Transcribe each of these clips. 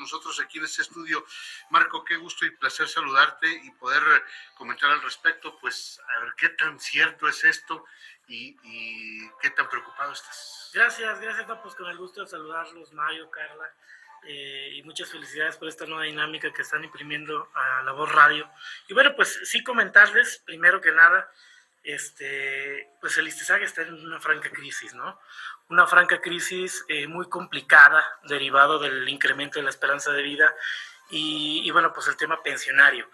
nosotros aquí en este estudio. Marco, qué gusto y placer saludarte y poder comentar al respecto. Pues a ver qué tan cierto es esto y qué tan preocupado estás. Gracias, no, pues con el gusto de saludarlos, Mario, Carla, y muchas felicidades por esta nueva dinámica que están imprimiendo a La Voz Radio. Y bueno, pues sí comentarles, primero que nada, pues el ISTESAC está en una franca crisis, ¿no? Una franca crisis muy complicada, derivado del incremento de la esperanza de vida y bueno, pues el tema pensionario.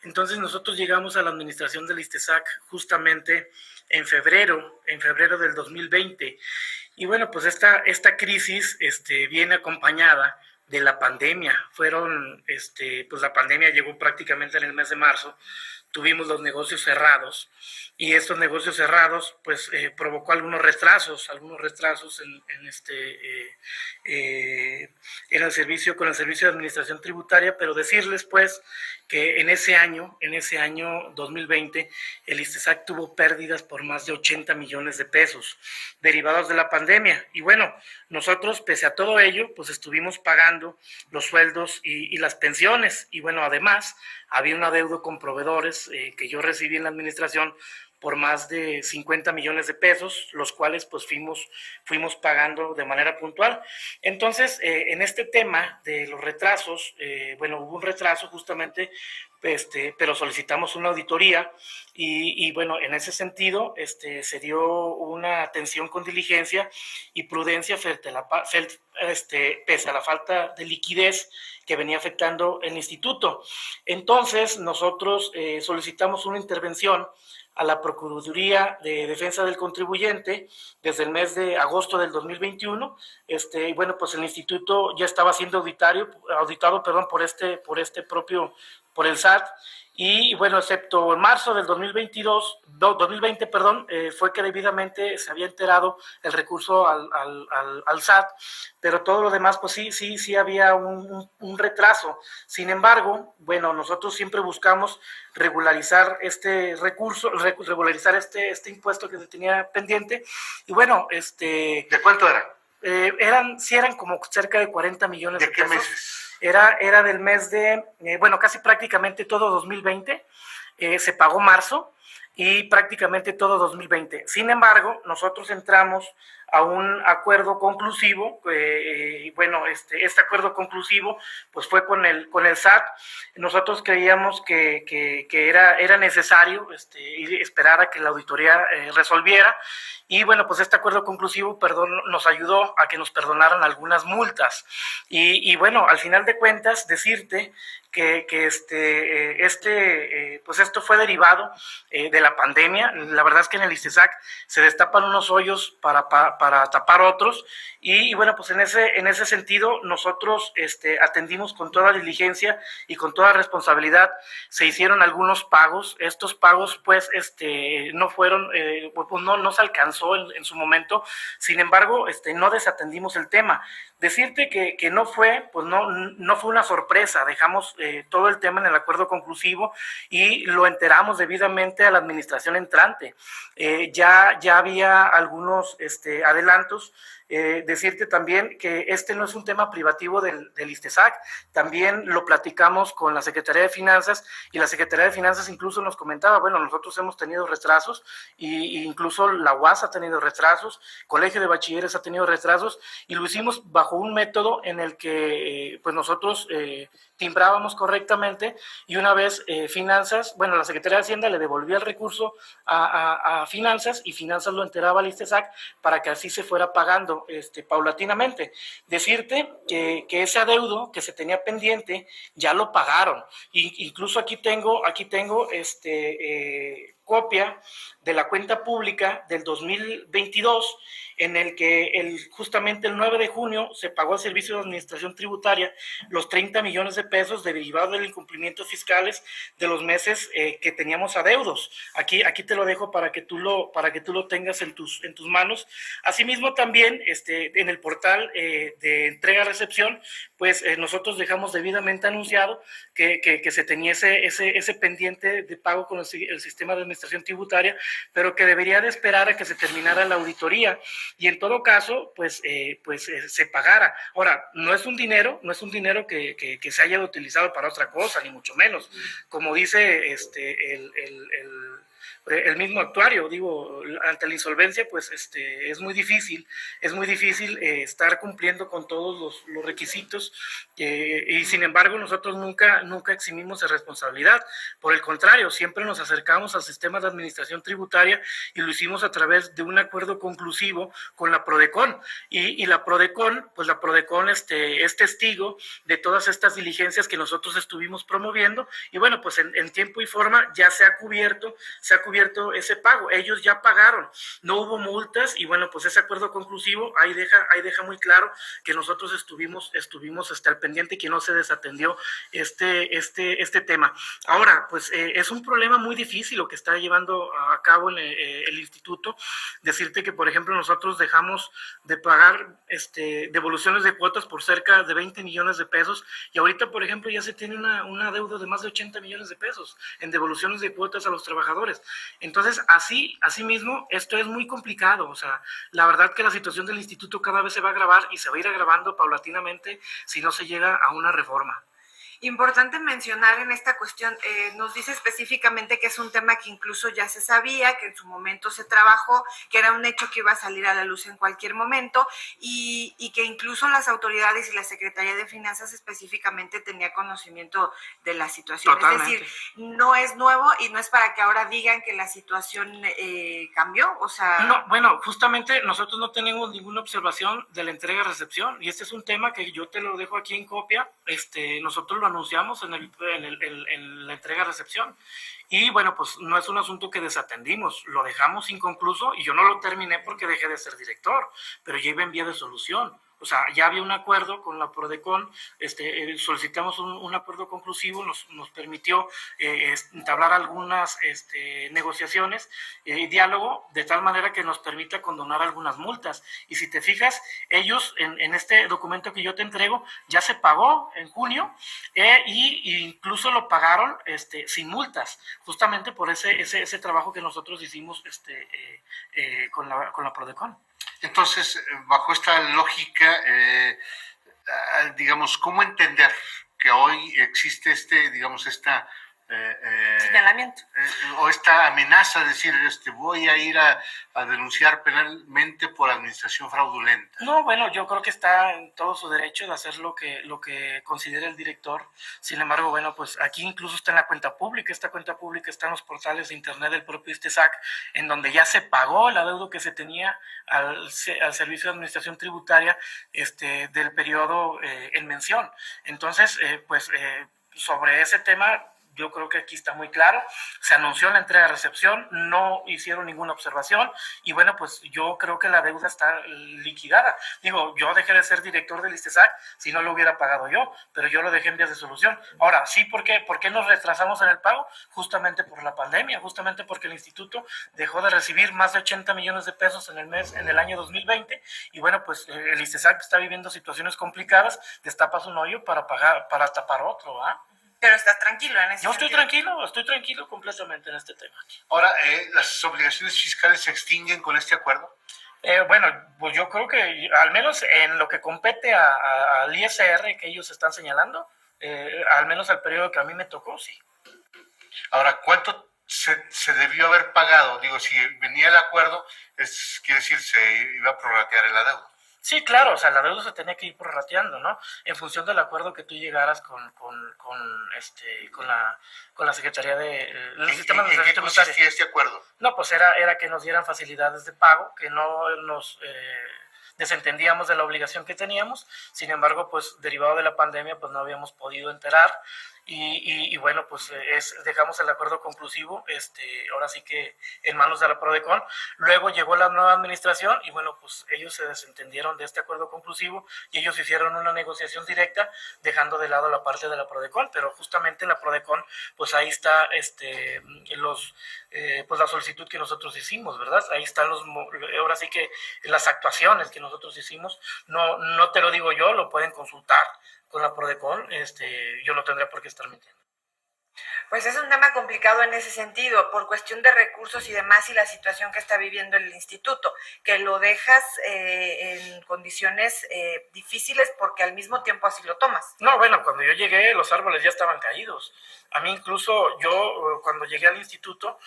Entonces nosotros llegamos a la administración del ISTESAC justamente en febrero del 2020. Y bueno, pues esta crisis viene acompañada de la pandemia. Pues la pandemia llegó prácticamente en el mes de marzo. Tuvimos los negocios cerrados y estos negocios cerrados pues provocó algunos retrasos en el servicio, con el servicio de administración tributaria, pero decirles pues que en ese año 2020 el ISTESAC tuvo pérdidas por más de 80 millones de pesos derivados de la pandemia. Y bueno, nosotros pese a todo ello pues estuvimos pagando los sueldos y las pensiones. Y bueno, además había un adeudo con proveedores que yo recibí en la administración por más de 50 millones de pesos, los cuales pues fuimos pagando de manera puntual. Entonces, en este tema de los retrasos, bueno, hubo un retraso justamente, pero solicitamos una auditoría y bueno, en ese sentido se dio una atención con diligencia y prudencia pese a la falta de liquidez que venía afectando el instituto. Entonces, nosotros solicitamos una intervención a la Procuraduría de Defensa del Contribuyente desde el mes de agosto del 2021. Y bueno, pues el instituto ya estaba siendo auditado por el SAT. Y bueno, excepto en marzo del 2020, fue que debidamente se había enterado el recurso al SAT, pero todo lo demás, pues sí había un retraso. Sin embargo, bueno, nosotros siempre buscamos regularizar este recurso, regularizar este impuesto que se tenía pendiente. Y bueno, ¿de cuánto era? Eran como cerca de 40 millones de pesos. ¿De qué meses? Era del mes de, bueno, casi prácticamente todo 2020, se pagó marzo y prácticamente todo 2020. Sin embargo, nosotros entramos a un acuerdo conclusivo, y bueno, este acuerdo conclusivo pues fue con el SAT. Nosotros creíamos que era necesario esperar a que la auditoría resolviera. Y bueno, pues este acuerdo conclusivo nos ayudó a que nos perdonaran algunas multas. Y bueno, al final de cuentas, decirte que pues esto fue derivado de la pandemia. La verdad es que en el ISTESAC se destapan unos hoyos para tapar otros. Y bueno, pues en ese sentido nosotros atendimos con toda diligencia y con toda responsabilidad. Se hicieron algunos pagos. Estos pagos pues no fueron, pues no se alcanzó en su momento. Sin embargo, no desatendimos el tema. Decirte que no fue, pues no fue una sorpresa. Dejamos todo el tema en el acuerdo conclusivo y lo enteramos debidamente a la administración entrante. Ya había algunos adelantos. Decirte también que no es un tema privativo del ISTESAC, también lo platicamos con la Secretaría de Finanzas y la Secretaría de Finanzas incluso nos comentaba, bueno, nosotros hemos tenido retrasos y incluso la UAS ha tenido retrasos, Colegio de Bachilleres ha tenido retrasos y lo hicimos bajo un método en el que pues nosotros timbrábamos correctamente y una vez Finanzas, bueno, la Secretaría de Hacienda le devolvía el recurso a Finanzas y Finanzas lo enteraba al ISTESAC para que así se fuera pagando paulatinamente. Decirte que ese adeudo que se tenía pendiente ya lo pagaron. Incluso aquí tengo copia de la cuenta pública del 2022 en el que justamente el 9 de junio se pagó al Servicio de Administración Tributaria los 30 millones de pesos derivados del incumplimiento fiscales de los meses que teníamos adeudos. Aquí te lo dejo para que tú lo tengas en tus manos. Asimismo también en el portal de entrega-recepción, pues nosotros dejamos debidamente anunciado que se tenía ese pendiente de pago con el sistema de Administración Tributaria, pero que debería de esperar a que se terminara la auditoría y en todo caso, se pagara. Ahora, no es un dinero que se haya utilizado para otra cosa, ni mucho menos. Como dice el mismo actuario, digo, ante la insolvencia, pues es muy difícil estar cumpliendo con todos los requisitos y sin embargo nosotros nunca eximimos de responsabilidad. Por el contrario, siempre nos acercamos al sistema de administración tributaria y lo hicimos a través de un acuerdo conclusivo con la Prodecon y la Prodecon, pues la Prodecon es testigo de todas estas diligencias que nosotros estuvimos promoviendo y bueno, pues en tiempo y forma ya se ha cubierto ese pago, ellos ya pagaron, no hubo multas y bueno, pues ese acuerdo conclusivo ahí deja muy claro que nosotros estuvimos al pendiente y que no se desatendió este tema. Ahora, pues es un problema muy difícil lo que está llevando a cabo el instituto, decirte que por ejemplo nosotros dejamos de pagar devoluciones de cuotas por cerca de 20 millones de pesos y ahorita por ejemplo ya se tiene una deuda de más de 80 millones de pesos en devoluciones de cuotas a los trabajadores. Entonces, así mismo, esto es muy complicado. O sea, la verdad que la situación del instituto cada vez se va a agravar y se va a ir agravando paulatinamente si no se llega a una reforma. Importante mencionar en esta cuestión, nos dice específicamente que es un tema que incluso ya se sabía, que en su momento se trabajó, que era un hecho que iba a salir a la luz en cualquier momento y que incluso las autoridades y la Secretaría de Finanzas específicamente tenía conocimiento de la situación. Totalmente. Es decir, no es nuevo y no es para que ahora digan que la situación cambió, o sea... No, bueno, justamente nosotros no tenemos ninguna observación de la entrega-recepción y este es un tema que yo te lo dejo aquí en copia, nosotros lo anunciamos en la entrega-recepción y bueno, pues no es un asunto que desatendimos, lo dejamos inconcluso y yo no lo terminé porque dejé de ser director, pero ya iba en vía de solución. O sea, ya había un acuerdo con la Prodecon, solicitamos un acuerdo conclusivo, nos permitió entablar algunas negociaciones y diálogo, de tal manera que nos permita condonar algunas multas. Y si te fijas, ellos en este documento que yo te entrego, ya se pagó en junio y incluso lo pagaron sin multas, justamente por ese trabajo que nosotros hicimos con la Prodecon. Entonces, bajo esta lógica, digamos, ¿cómo entender que hoy existe esta señalamiento o esta amenaza de decir voy a ir a denunciar penalmente por administración fraudulenta? No, bueno, yo creo que está en todo su derecho de hacer lo que considere el director. Sin embargo, bueno, pues aquí incluso está en la cuenta pública. Esta cuenta pública está en los portales de internet del propio ISTESAC, en donde ya se pagó el adeudo que se tenía al Servicio de Administración Tributaria del periodo en mención. Entonces, sobre ese tema, yo creo que aquí está muy claro, se anunció la entrega-recepción, no hicieron ninguna observación y bueno, pues yo creo que la deuda está liquidada. Digo, yo dejé de ser director del ISTESAC si no lo hubiera pagado yo, pero yo lo dejé en vías de solución. Ahora, sí, ¿por qué nos retrasamos en el pago? Justamente por la pandemia, justamente porque el instituto dejó de recibir más de 80 millones de pesos en el año 2020 y bueno, pues el ISTESAC está viviendo situaciones complicadas, destapas un hoyo para tapar otro, ¿ah? Pero estás tranquilo en ese Yo sentido. Estoy tranquilo completamente en este tema. Ahora, ¿las obligaciones fiscales se extinguen con este acuerdo? Bueno, pues yo creo que al menos en lo que compete al ISR que ellos están señalando, al menos al periodo que a mí me tocó, sí. Ahora, ¿cuánto se debió haber pagado? Digo, si venía el acuerdo, quiere decir, se iba a prorratear el adeudo. Sí, claro, o sea, la deuda se tenía que ir prorrateando, ¿no? En función del acuerdo que tú llegaras con la Secretaría del Sistema de ¿En qué consistía este acuerdo? No, pues era que nos dieran facilidades de pago, que no nos desentendíamos de la obligación que teníamos, sin embargo, pues derivado de la pandemia, pues no habíamos podido enterar y bueno, pues dejamos el acuerdo conclusivo, ahora sí que en manos de la Prodecon. Luego llegó la nueva administración y bueno, pues ellos se desentendieron de este acuerdo conclusivo y ellos hicieron una negociación directa, dejando de lado la parte de la Prodecon, pero justamente en la Prodecon, pues ahí está pues la solicitud que nosotros hicimos, ¿verdad? Ahí están ahora sí que las actuaciones que nosotros hicimos, no te lo digo yo, lo pueden consultar con la Prodecon, yo no tendría por qué estar mintiendo. Pues es un tema complicado en ese sentido, por cuestión de recursos y demás, y la situación que está viviendo el instituto, que lo dejas en condiciones difíciles porque al mismo tiempo así lo tomas. No, bueno, cuando yo llegué los árboles ya estaban caídos. A mí incluso yo, cuando llegué al instituto,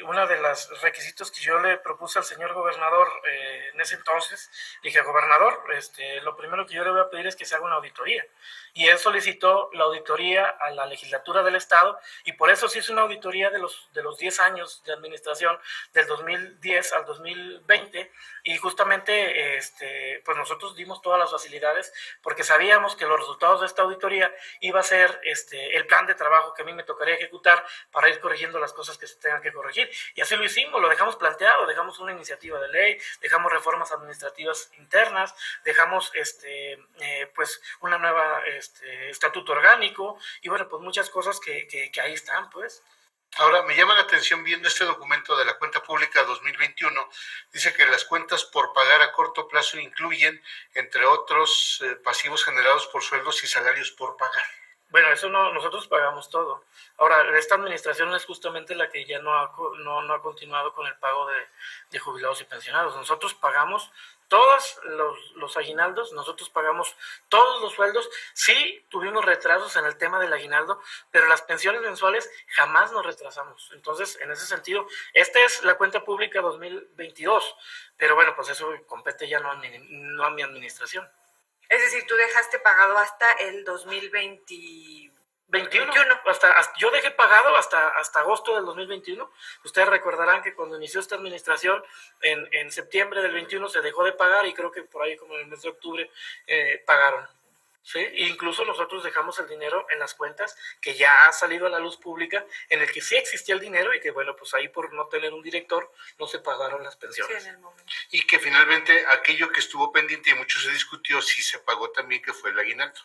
uno de los requisitos que yo le propuse al señor gobernador en ese entonces, dije, gobernador, lo primero que yo le voy a pedir es que se haga una auditoría. Y él solicitó la auditoría a la legislatura del Estado, y por eso se hizo una auditoría de los 10 años de administración, del 2010 al 2020, y justamente pues nosotros dimos todas las facilidades porque sabíamos que los resultados de esta auditoría iba a ser el plan de trabajo que a mí me tocaría ejecutar para ir corrigiendo las cosas que se tengan que corregir. Y así lo hicimos, lo dejamos planteado, dejamos una iniciativa de ley, dejamos reformas administrativas internas, dejamos pues una nueva estatuto orgánico, y bueno, pues muchas cosas que ahí están, pues. Ahora, me llama la atención viendo este documento de la cuenta pública 2021, dice que las cuentas por pagar a corto plazo incluyen, entre otros, pasivos generados por sueldos y salarios por pagar. Bueno, eso no, nosotros pagamos todo. Ahora, esta administración es justamente la que ya no ha continuado con el pago de jubilados y pensionados. Nosotros pagamos todos los aguinaldos, nosotros pagamos todos los sueldos. Sí tuvimos retrasos en el tema del aguinaldo, pero las pensiones mensuales jamás nos retrasamos. Entonces, en ese sentido, esta es la cuenta pública 2022, pero bueno, pues eso compete ya no a mi administración. Es decir, tú dejaste pagado hasta el 2021. Yo dejé pagado hasta agosto del 2021. Ustedes recordarán que cuando inició esta administración, en septiembre del 21 se dejó de pagar, y creo que por ahí como en el mes de octubre pagaron. ¿Sí? E incluso nosotros dejamos el dinero en las cuentas que ya ha salido a la luz pública, en el que sí existía el dinero, y que bueno, pues ahí por no tener un director no se pagaron las pensiones. Sí, en el momento. Y que finalmente aquello que estuvo pendiente y mucho se discutió, sí se pagó también, que fue el aguinaldo.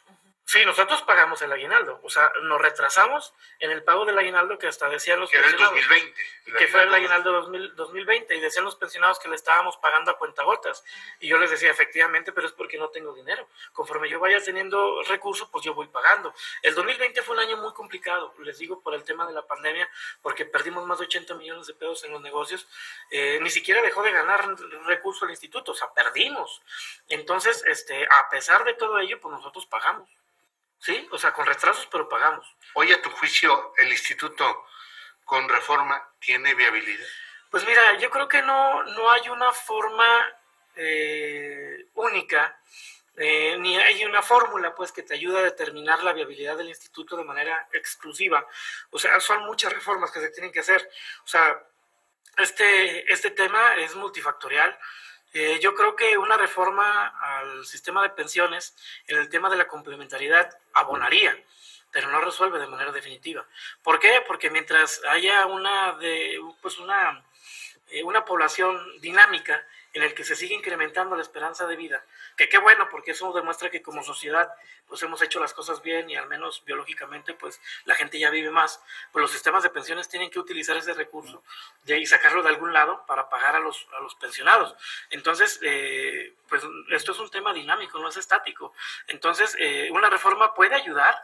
Sí, nosotros pagamos el aguinaldo, o sea, nos retrasamos en el pago del aguinaldo, que hasta decían los pensionados. Que era el 2020. Que fue el aguinaldo 2020, y decían los pensionados que le estábamos pagando a cuentagotas. Y yo les decía, efectivamente, pero es porque no tengo dinero. Conforme yo vaya teniendo recursos, pues yo voy pagando. El 2020 fue un año muy complicado, les digo, por el tema de la pandemia, porque perdimos más de 80 millones de pesos en los negocios. Ni siquiera dejó de ganar recursos el instituto, o sea, perdimos. Entonces, a pesar de todo ello, pues nosotros pagamos. Sí, o sea, con retrasos, pero pagamos. Hoy, a tu juicio, ¿el instituto con reforma tiene viabilidad? Pues mira, yo creo que no hay una forma única, ni hay una fórmula pues que te ayuda a determinar la viabilidad del instituto de manera exclusiva. O sea, son muchas reformas que se tienen que hacer. O sea, este tema es multifactorial. Yo creo que una reforma al sistema de pensiones en el tema de la complementariedad abonaría, pero no resuelve de manera definitiva. ¿Por qué? Porque mientras haya una población dinámica en el que se sigue incrementando la esperanza de vida, que qué bueno, porque eso demuestra que como sociedad pues hemos hecho las cosas bien, y al menos biológicamente pues la gente ya vive más, pues los sistemas de pensiones tienen que utilizar ese recurso y sacarlo de algún lado para pagar a los pensionados. Entonces, pues esto es un tema dinámico, no es estático. Entonces, una reforma puede ayudar,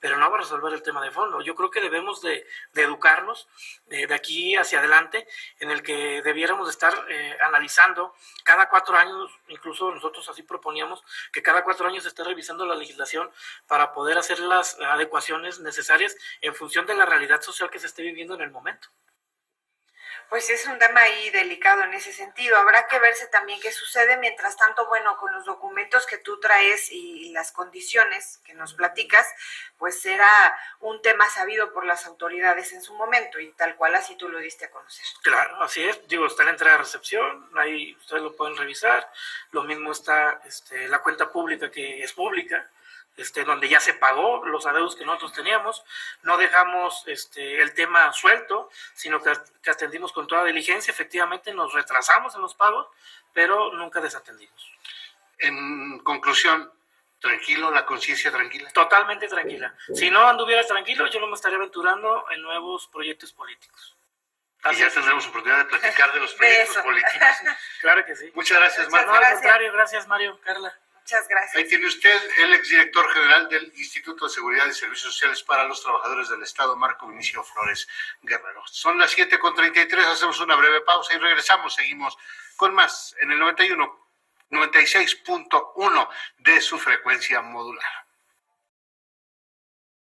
pero no va a resolver el tema de fondo. Yo creo que debemos de educarnos de aquí hacia adelante, en el que debiéramos estar analizando cada 4 años, incluso nosotros así proponíamos, que cada 4 años se esté revisando la legislación para poder hacer las adecuaciones necesarias en función de la realidad social que se esté viviendo en el momento. Pues es un tema ahí delicado en ese sentido. Habrá que verse también qué sucede. Mientras tanto, bueno, con los documentos que tú traes y las condiciones que nos platicas, pues era un tema sabido por las autoridades en su momento, y tal cual así tú lo diste a conocer. Claro, así es. Digo, está la entrada de recepción, ahí ustedes lo pueden revisar. Lo mismo está la cuenta pública, que es pública, donde ya se pagó los adeudos que nosotros teníamos. No dejamos el tema suelto, sino que atendimos con toda diligencia. Efectivamente nos retrasamos en los pagos, pero nunca desatendimos. En conclusión, ¿tranquilo, la conciencia tranquila? Totalmente tranquila. Si no anduviera tranquilo, yo no me estaría aventurando en nuevos proyectos políticos. Y ya tendremos oportunidad de platicar de los proyectos políticos. Claro que sí. Muchas gracias, Mario. No, al contrario, gracias, Mario, Carla. Muchas gracias. Ahí tiene usted el exdirector general del Instituto de Seguridad y Servicios Sociales para los Trabajadores del Estado, Marco Vinicio Flores Guerrero. Son las 7:33, hacemos una breve pausa y regresamos. Seguimos con más en el 96.1 de su frecuencia modular.